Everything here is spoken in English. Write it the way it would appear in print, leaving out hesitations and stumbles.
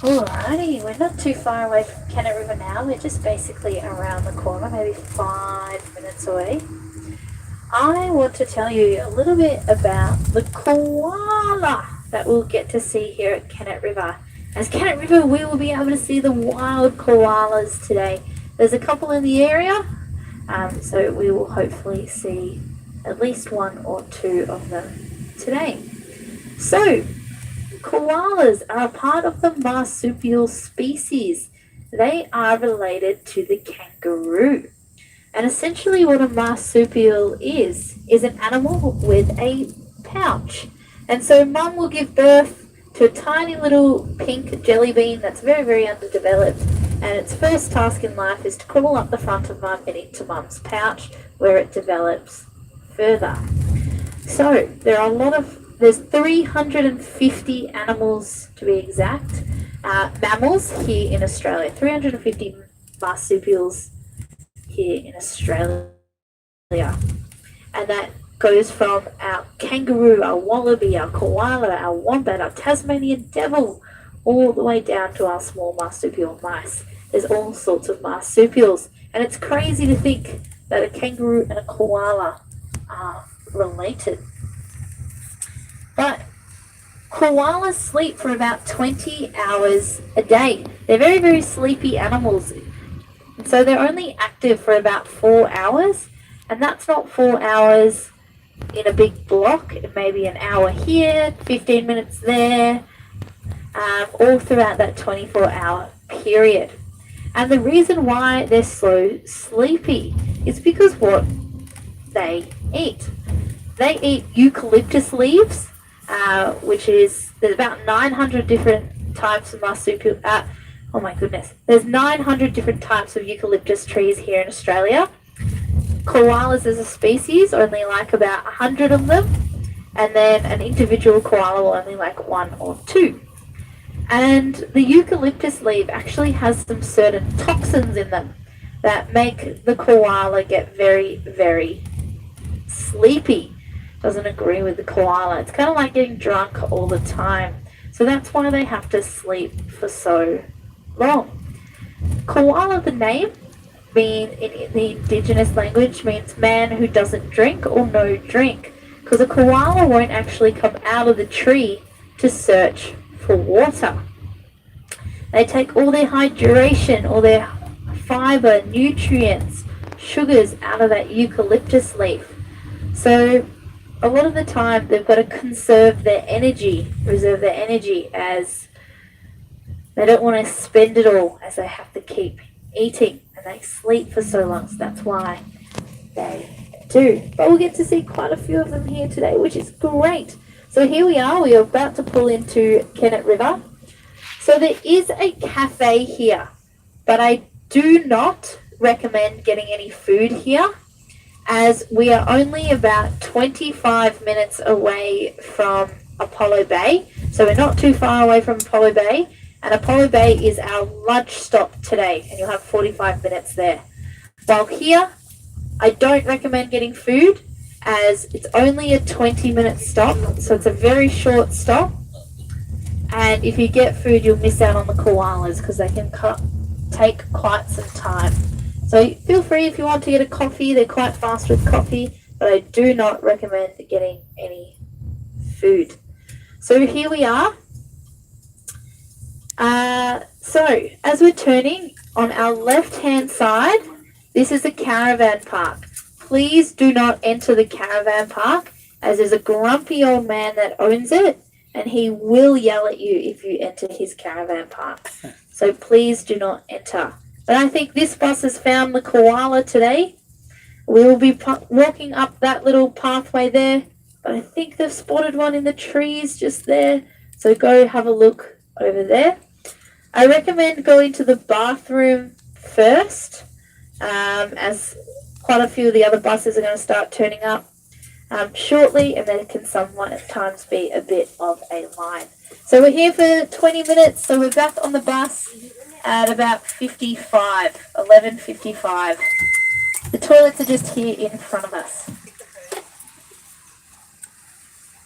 Alrighty, we're not too far away from Kennet River now. We're just basically around the corner, maybe 5 minutes away. I want to tell you a little bit about the koala that we'll get to see here at Kennet River. As Kennet River, we will be able to see the wild koalas today. There's a couple in the area, so we will hopefully see at least one or two of them today. So, koalas are a part of the marsupial species. They are related to the kangaroo. And essentially what a marsupial is an animal with a pouch. And so mum will give birth to a tiny little pink jelly bean that's very, very underdeveloped. And its first task in life is to crawl up the front of mum and into mum's pouch where it develops further. So there's 350 animals to be exact, mammals here in Australia, 350 marsupials here in Australia. And that goes from our kangaroo, our wallaby, our koala, our wombat, our Tasmanian devil, all the way down to our small marsupial mice. There's all sorts of marsupials. And it's crazy to think that a kangaroo and a koala are related. But koalas sleep for about 20 hours a day. They're very, very sleepy animals. And so they're only active for about 4 hours. And that's not 4 hours in a big block. It may be an hour here, 15 minutes there, all throughout that 24-hour period. And the reason why they're so sleepy is because what they eat. They eat eucalyptus leaves, there's about 900 different types of marsupial. Oh my goodness, there's 900 different types of eucalyptus trees here in Australia. Koalas as a species only like about 100 of them, and then an individual koala will only like 1 or 2. And the eucalyptus leaf actually has some certain toxins in them that make the koala get very, very sleepy. Doesn't agree with the koala. It's kind of like getting drunk all the time. So that's why they have to sleep for so long. Koala, the name, in the indigenous language, means man who doesn't drink or no drink. Because a koala won't actually come out of the tree to search for water. They take all their hydration, all their fiber, nutrients, sugars out of that eucalyptus leaf. So a lot of the time they've got to reserve their energy, as they don't want to spend it all, as they have to keep eating, and they sleep for so long, so that's why they do. But we'll get to see quite a few of them here today, which is great. So here we are about to pull into Kennet River. So there is a cafe here, but I do not recommend getting any food here, as we are only about 25 minutes away from Apollo Bay. So we're not too far away from Apollo Bay, and Apollo Bay is our lunch stop today, and you'll have 45 minutes there. While here, I don't recommend getting food, as it's only a 20-minute stop, so it's a very short stop. And if you get food, you'll miss out on the koalas, because they can take quite some time. So feel free if you want to get a coffee. They're quite fast with coffee, but I do not recommend getting any food. So here we are. So as we're turning on our left-hand side, this is a caravan park. Please do not enter the caravan park, as there's a grumpy old man that owns it, and he will yell at you if you enter his caravan park. So please do not enter. But I think this bus has found the koala today. We will be walking up that little pathway there, but I think they've spotted one in the trees just there. So go have a look over there. I recommend going to the bathroom first, as quite a few of the other buses are going to start turning up shortly, and there can sometimes be a bit of a line. So we're here for 20 minutes, so we're back on the bus at about 11:55. The toilets are just here in front of us.